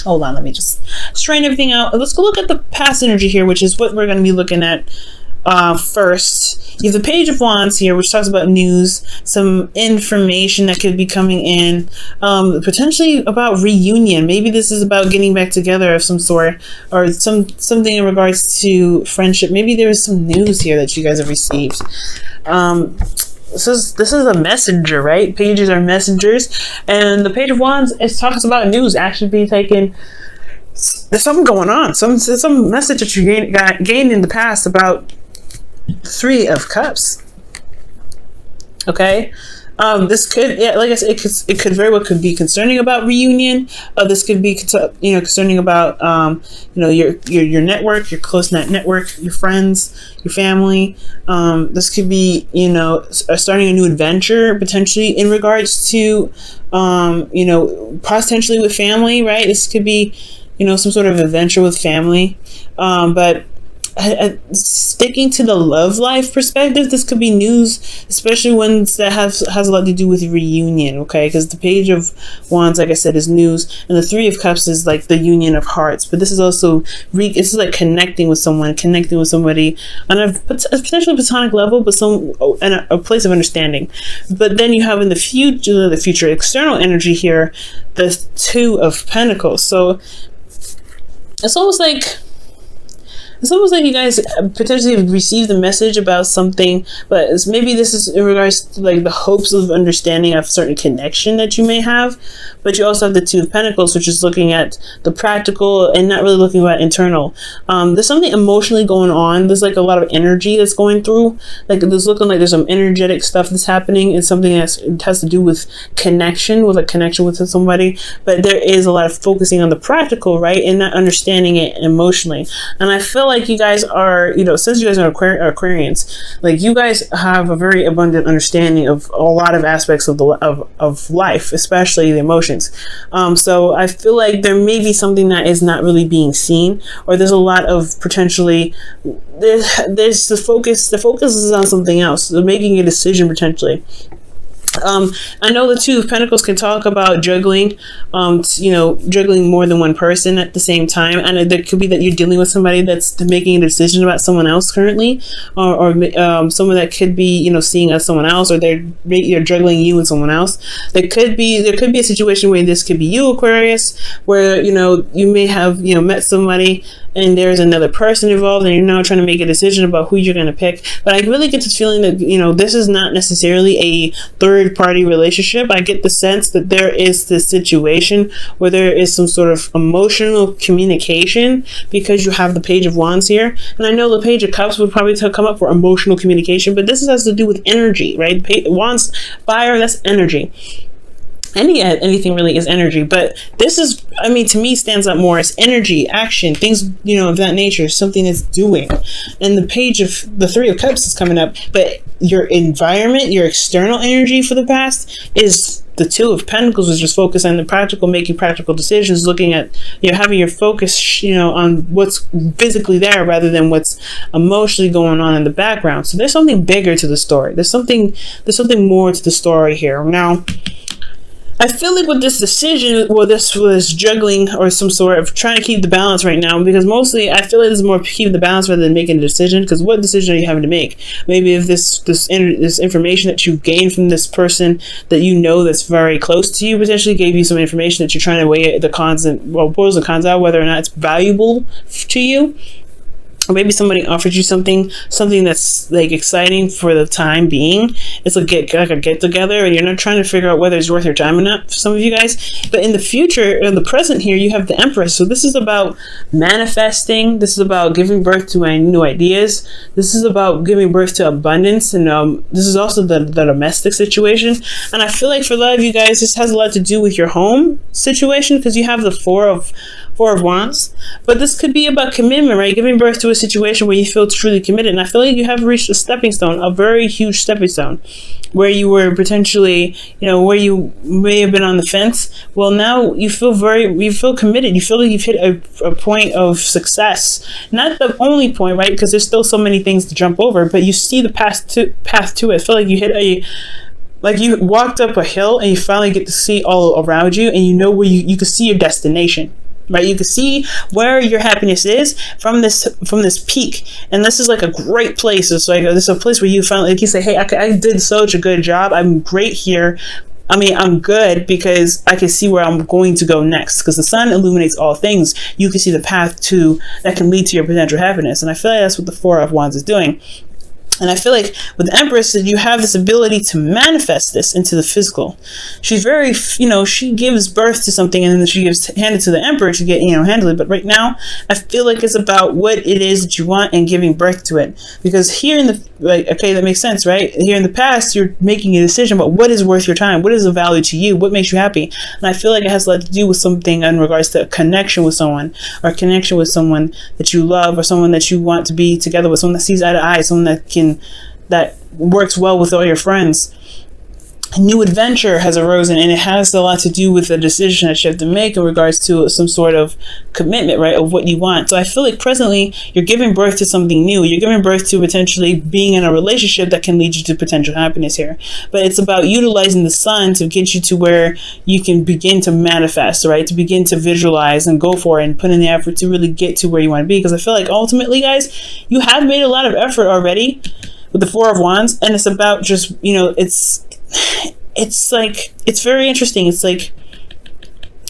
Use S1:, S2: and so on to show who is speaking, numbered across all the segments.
S1: Hold on, let me just strain everything out. Let's go look at the past energy here, which is what we're going to be looking at first. You have the Page of Wands here, which talks about news, some information that could be coming in, potentially about reunion. Maybe this is about getting back together of some sort, or something in regards to friendship. Maybe there is some news here that you guys have received. This is a messenger, right? Pages are messengers, and the Page of Wands, it talks about news actually being taken. There's something going on, some message that you gained in the past about Three of Cups. Okay, this could, yeah, like I said, it could very well could be concerning about reunion. This could be, concerning about your network, your close knit network, your friends, your family. This could be starting a new adventure potentially in regards to potentially with family, right? This could be some sort of adventure with family, but sticking to the love life perspective, this could be news, especially ones that has a lot to do with reunion, okay? Because the Page of Wands, like I said, is news, and the Three of Cups is like the union of hearts. But this is also this is like connecting with somebody on a potentially platonic level, but in a place of understanding. But then you have in the future external energy here, the Two of Pentacles. So it's almost like you guys potentially received a message about something, but maybe this is in regards to like the hopes of understanding of certain connection that you may have. But you also have the Two of Pentacles, which is looking at the practical and not really looking at internal. There's something emotionally going on. There's like a lot of energy that's going through. Like there's looking like there's some energetic stuff that's happening, and something it has to do with connection, with somebody. But there is a lot of focusing on the practical, right, and not understanding it emotionally. And I feel like you guys are, since you guys are Aquarians, like you guys have a very abundant understanding of a lot of aspects of of life, especially the emotions. So I feel like there may be something that is not really being seen, or there's a lot of potentially there's the focus is on something else. They're making a decision potentially. I know the Two of Pentacles can talk about juggling, juggling more than one person at the same time, and it could be that you're dealing with somebody that's making a decision about someone else currently, or someone that could be, seeing as someone else, or you're juggling you and someone else. There could be a situation where this could be you, Aquarius, where you may have met somebody and there's another person involved, and you're now trying to make a decision about who you're going to pick. But I really get this feeling that this is not necessarily a third party relationship. I get the sense that there is this situation where there is some sort of emotional communication, because you have the Page of Wands here, and I know the Page of Cups would probably come up for emotional communication, but this has to do with energy, right? Wands, fire, that's energy. Anything really is energy, but this is, to me, stands out more as energy, action, things, of that nature, something that's doing. And the Three of Cups is coming up, but your environment, your external energy for the past is the Two of Pentacles, which is focused on the practical, making practical decisions, looking at, having your focus, on what's physically there rather than what's emotionally going on in the background. So there's something bigger to the story. There's something more to the story here. Now, I feel like with this decision, this was juggling or some sort of trying to keep the balance right now, because mostly I feel like this is more keeping the balance rather than making a decision. Because what decision are you having to make? Maybe if this information that you gained from this person that that's very close to you potentially gave you some information that you're trying to weigh the cons and pros and cons out, whether or not it's valuable to you. Or maybe somebody offered you something that's like exciting for the time being. It's like a get together, and you're not trying to figure out whether it's worth your time or not for some of you guys. But in the future, in the present here, you have the Empress. So this is about manifesting. This is about giving birth to new ideas. This is about giving birth to abundance, and this is also the domestic situation. And I feel like for a lot of you guys, this has a lot to do with your home situation, because you have the Four of Wands. But this could be about commitment, right? Giving birth to a situation where you feel truly committed. And I feel like you have reached a stepping stone, a very huge stepping stone, where you were potentially, where you may have been on the fence. Well, now you feel committed. You feel like you've hit a point of success. Not the only point, right? Because there's still so many things to jump over, but you see the path to it. I feel like you hit like you walked up a hill and you finally get to see all around you, and where you can see your destination. right? You can see where your happiness is from this peak, and this is like a great place. It's like this is a place where you finally, like, you say, hey, I did such a good job. I'm great here. I mean, I'm good because I can see where I'm going to go next, because the sun illuminates all things. You can see the path to that can lead to your potential happiness. And I feel like that's what the Four of Wands is doing. And I feel like with the Empress, that you have this ability to manifest this into the physical. She's very, she gives birth to something, and then she hand it to the Emperor to get, handle it. But right now, I feel like it's about what it is that you want and giving birth to it. Because here in the, okay, that makes sense, right? Here in the past, you're making a decision about what is worth your time, what is of value to you, what makes you happy. And I feel like it has a lot to do with something in regards to a connection with someone, or a connection with someone that you love, or someone that you want to be together with, someone that sees eye to eye, someone that works well with all your friends. A new adventure has arisen, and it has a lot to do with the decision that you have to make in regards to some sort of commitment, right, of what you want. So I feel like presently you're giving birth to something new. You're giving birth to potentially being in a relationship that can lead you to potential happiness here. But it's about utilizing the sun to get you to where you can begin to manifest, right, to begin to visualize and go for it and put in the effort to really get to where you want to be. Because I feel like ultimately, guys, you have made a lot of effort already with the Four of Wands, and it's about just, it's like, it's very interesting. It's like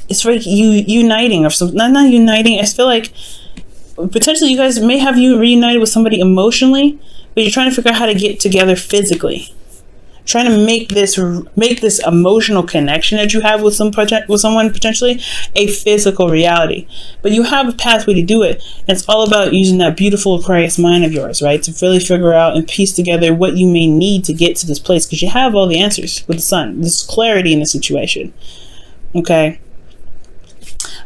S1: you uniting, or something. Not uniting. I feel like potentially you guys may have you reunited with somebody emotionally, but you're trying to figure out how to get together physically. Trying to make this emotional connection that you have with someone potentially a physical reality. But you have a pathway to do it. And it's all about using that beautiful Aquarius mind of yours, right? To really figure out and piece together what you may need to get to this place, because you have all the answers with the sun. There's clarity in the situation. Okay.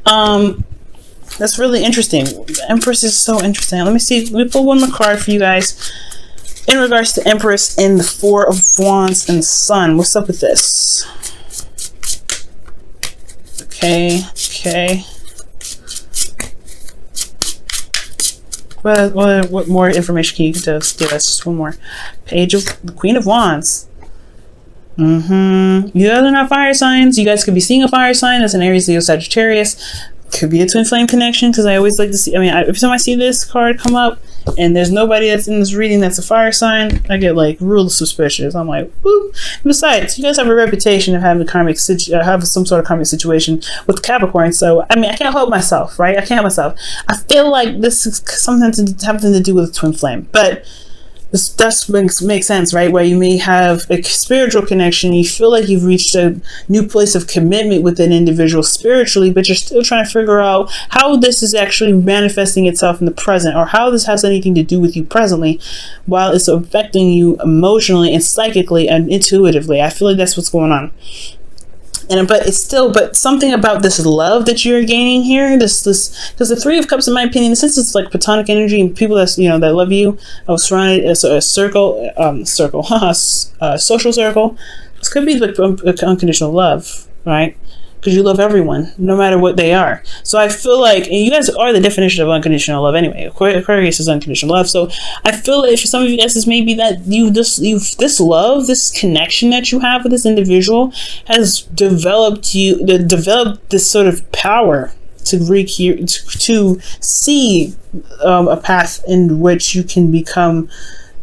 S1: That's really interesting. The Empress is so interesting. Let me pull one more card for you guys. In regards to Empress and the Four of Wands and the Sun, what's up with this? Okay. What more information can you give us? Just one more. Page of the Queen of Wands. You guys are not fire signs. You guys could be seeing a fire sign. That's an Aries, Leo, Sagittarius. Could be a twin flame connection, because I always like to see, every time I see this card come up and there's nobody that's in this reading that's a fire sign, I get like real suspicious. I'm like, whoop. Besides, you guys have a reputation of having have some sort of karmic situation with Capricorn, so I can't help myself, right? I can't help myself. I feel like this is something to do with a twin flame, but this does make sense, right? Where you may have a spiritual connection, you feel like you've reached a new place of commitment with an individual spiritually, but you're still trying to figure out how this is actually manifesting itself in the present, or how this has anything to do with you presently, while it's affecting you emotionally and psychically and intuitively. I feel like that's what's going on. But something about this love that you're gaining here, because the Three of Cups, in my opinion, since it's like platonic energy and people that that love you, I was surrounded as a social circle. This could be like unconditional love, right? Because you love everyone, no matter what they are. So I feel like, and you guys are the definition of unconditional love anyway. Aquarius is unconditional love. So I feel like for some of you guys, this may be that this love, this connection that you have with this individual has developed this sort of power to see a path in which you can become,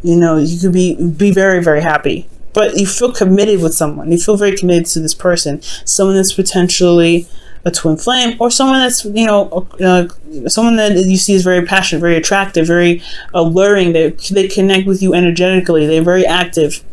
S1: you could be very, very happy. But you feel committed with someone. You feel very committed to this person. Someone that's potentially a twin flame, or someone that's, someone that you see is very passionate, very attractive, very alluring. They connect with you energetically. They're very active.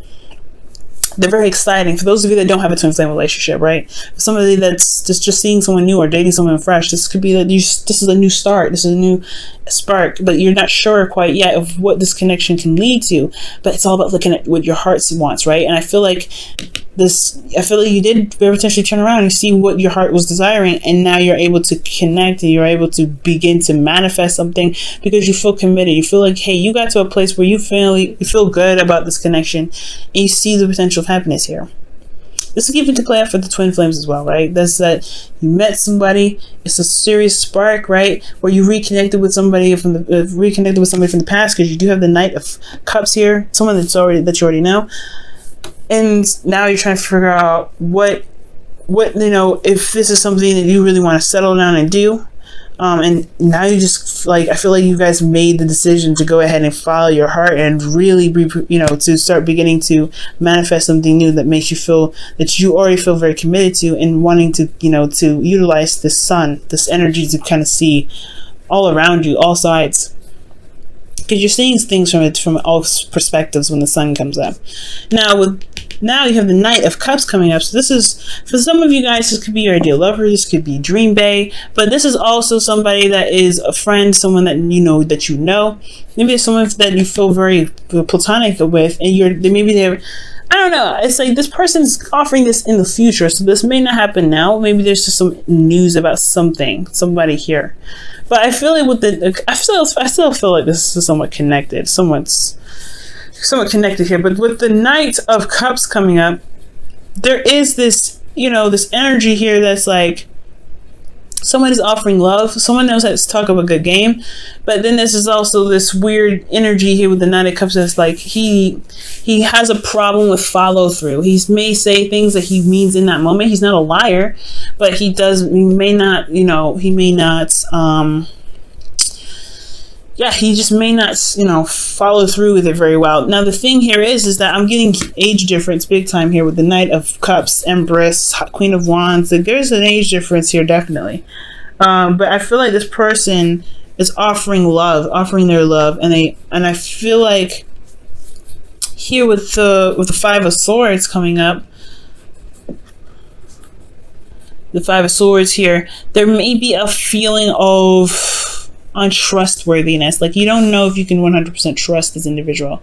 S1: They're very exciting. For those of you that don't have a twin flame relationship, right? For somebody that's just seeing someone new or dating someone fresh, this could be that this is a new start. This is a new spark, but you're not sure quite yet of what this connection can lead to. But it's all about looking at what your heart wants, right? And I feel like you did potentially turn around and see what your heart was desiring, and now you're able to connect and you're able to begin to manifest something because you feel committed. You feel like, hey, you got to a place where you feel good about this connection, and you see the potential of happiness here. This is even to play out for the twin flames as well, right? That's that you met somebody, it's a serious spark, right? Where you reconnected with somebody from the past, because you do have the Knight of Cups here, someone that you already know. And now you're trying to figure out what if this is something that you really want to settle down and do, And now you just like, I feel like you guys made the decision to go ahead and follow your heart and really be, to start beginning to manifest something new that makes you feel that you already feel very committed to, and wanting to, to utilize this sun, this energy, to kind of see all around you, all sides. Because you're seeing things from all perspectives when the sun comes up. Now you have the Knight of Cups coming up. So this is, for some of you guys, this could be your ideal lover. This could be Dream Bae. But this is also somebody that is a friend, someone that you know. Maybe it's someone that you feel very platonic with, and they're, I don't know. It's like this person's offering this in the future, so this may not happen now. Maybe there's just some news about somebody here. But I feel like I still feel like this is somewhat connected. Somewhat connected here. But with the Knight of Cups coming up, there is this, this energy here that's like, someone is offering love. Someone knows how to talk of a good game. But then this is also this weird energy here with the Knight of Cups that's like, he has a problem with follow through. He may say things that he means in that moment. He's not a liar, but he may not he just may not, follow through with it very well. Now, the thing here is that I'm getting age difference big time here with the Knight of Cups, Empress, Queen of Wands. There's an age difference here, definitely. But I feel like this person is offering their love, and I feel like here with the Five of Swords coming up, the Five of Swords here, there may be a feeling of untrustworthiness. Like, you don't know if you can 100% trust this individual.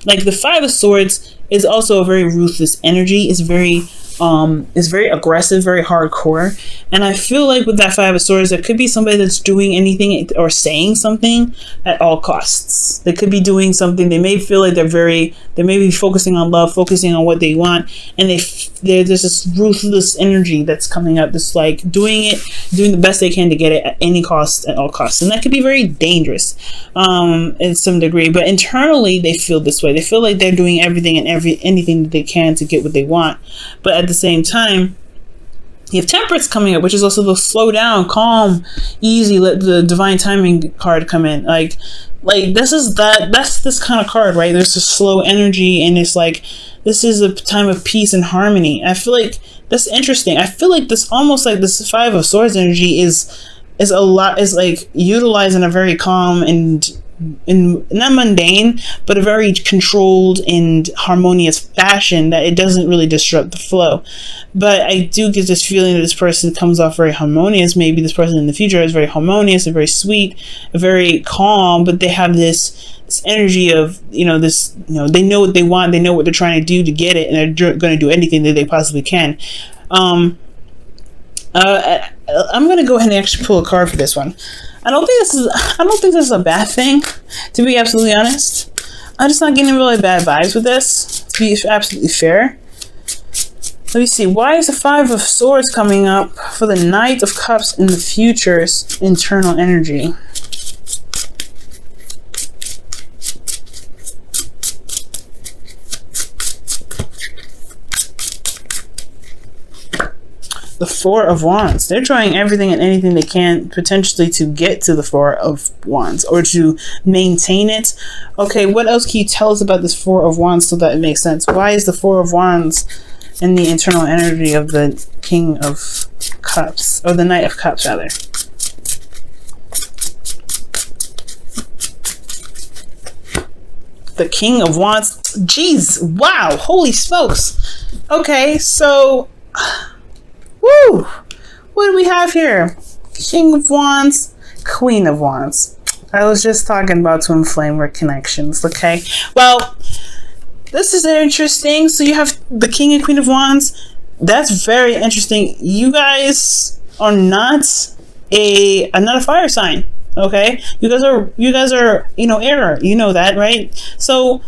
S1: Like, the Five of Swords is also a very ruthless energy. It's very aggressive, very hardcore. And I feel like with that Five of Swords, there could be somebody that's doing anything or saying something at all costs. They could be doing something. They may feel like they may be focusing on love, focusing on what they want, and there's this ruthless energy that's coming up, that's like doing the best they can to get it at any cost, at all costs. And that could be very dangerous in some degree. But internally, they feel this way. They feel like they're doing everything and anything that they can to get what they want. But at the same time, you have Temperance coming up, which is also the slow down, calm, easy, let the divine timing card come in. Like that's this kind of card, right? There's a slow energy, and it's like, this is a time of peace and harmony. I feel like that's interesting. I feel like this, almost like this Five of Swords energy is like utilized in a very calm and not mundane, but a very controlled and harmonious fashion, that it doesn't really disrupt the flow. But I do get this feeling that this person comes off very harmonious. Maybe this person in the future is very harmonious and very sweet, very calm, but they have this energy of, they know what they want, they know what they're trying to do to get it, and they're going to do anything that they possibly can. I'm going to go ahead and actually pull a card for this one. I don't think this is a bad thing, to be absolutely honest. I'm just not getting really bad vibes with this, to be absolutely fair. Let me see. Why is the Five of Swords coming up for the Knight of Cups in the future's internal energy? The Four of Wands. They're trying everything and anything they can potentially to get to the Four of Wands, or to maintain it. Okay, what else can you tell us about this Four of Wands so that it makes sense? Why is the Four of Wands in the internal energy of the King of Cups, or the Knight of Cups rather? The King of Wands. Jeez, wow, holy smokes. Okay, so woo! What do we have here? King of Wands, Queen of Wands. I was just talking about twin flame connections, okay? Well, this is interesting. So you have the King and Queen of Wands. That's very interesting. You guys are not a fire sign, okay? You guys are, air. You know that, right? So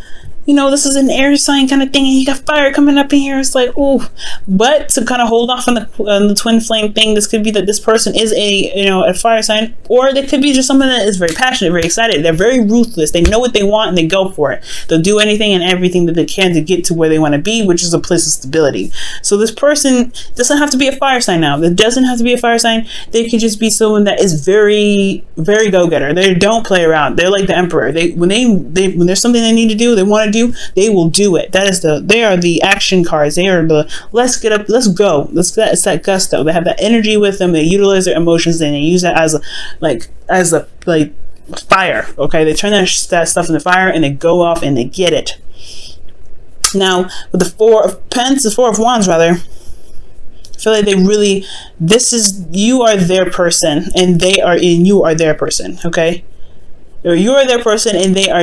S1: this is an air sign kind of thing, and you got fire coming up in here. It's like, oh, but to kind of hold off on the twin flame thing, this could be that this person is a fire sign, or they could be just someone that is very passionate, very excited. They're very ruthless. They know what they want and they go for it. They'll do anything and everything that they can to get to where they want to be, which is a place of stability. So this person doesn't have to be a fire sign now. It doesn't have to be a fire sign. They can just be someone that is very, very go-getter. They don't play around. They're like the emperor. When there's something they need to do, they want to do, they will do it. They are the action cards. They are the let's get up, let's go. It's that gusto. They have that energy with them. They utilize their emotions and they use that as a fire. Okay, they turn that stuff into fire and they go off and they get it. Now with the Four of Wands rather, I feel like you are their person and you are their person. Okay, or you are their person and they are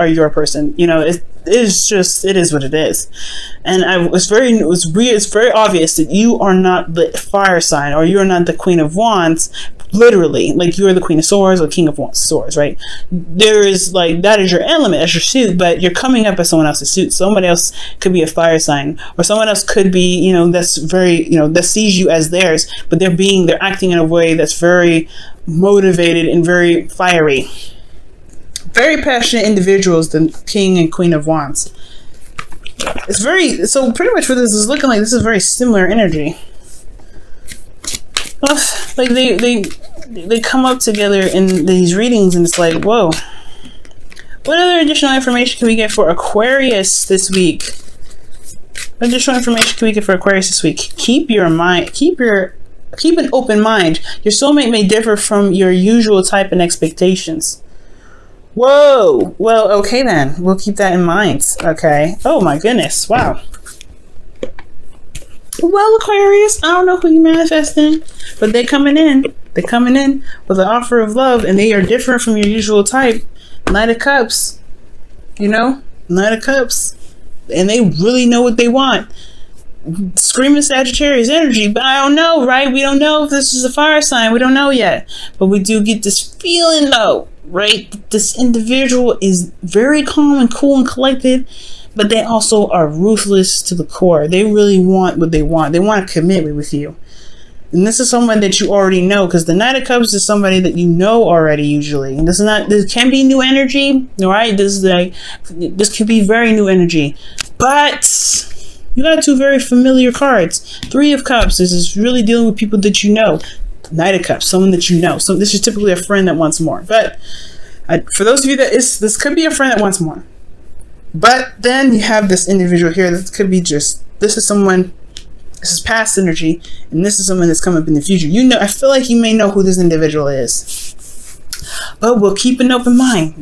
S1: your person. It is what it is. And it's very obvious that you are not the fire sign, or you're not the Queen of Wands, literally, like you're the Queen of Swords or King of Swords, right? There is that is your element, that's your suit, but you're coming up as someone else's suit. Somebody else could be a fire sign, or someone else could be, that's very, that sees you as theirs, but they're acting in a way that's very motivated and very fiery. Very passionate individuals, the King and Queen of Wands. So pretty much what this is looking like, this is very similar energy. Like they come up together in these readings and it's like, whoa. What other additional information can we get for Aquarius this week? What additional information can we get for Aquarius this week? Keep an open mind. Your soulmate may differ from your usual type and expectations. Whoa. Well, okay then. We'll keep that in mind. Okay. Oh my goodness. Wow. Well, Aquarius, I don't know who you're manifesting, but they're coming in. They're coming in with an offer of love, and they are different from your usual type. Knight of Cups. Knight of Cups. And they really know what they want. Screaming Sagittarius energy, but I don't know, right? We don't know if this is a fire sign. We don't know yet. But we do get this feeling, though, right? This individual is very calm and cool and collected, but they also are ruthless to the core. They really want what they want. They want a commitment with you. And this is someone that you already know, because the Knight of Cups is somebody that you know already usually. And this can be new energy, right? This could be very new energy. But you got two very familiar cards. Three of Cups. This is really dealing with people that you know. Knight of Cups, someone that you know. So this is typically a friend that wants more. But for those of you this could be a friend that wants more. But then you have this individual here that could be this is past energy, and this is someone that's coming up in the future. I feel like you may know who this individual is. But we'll keep an open mind.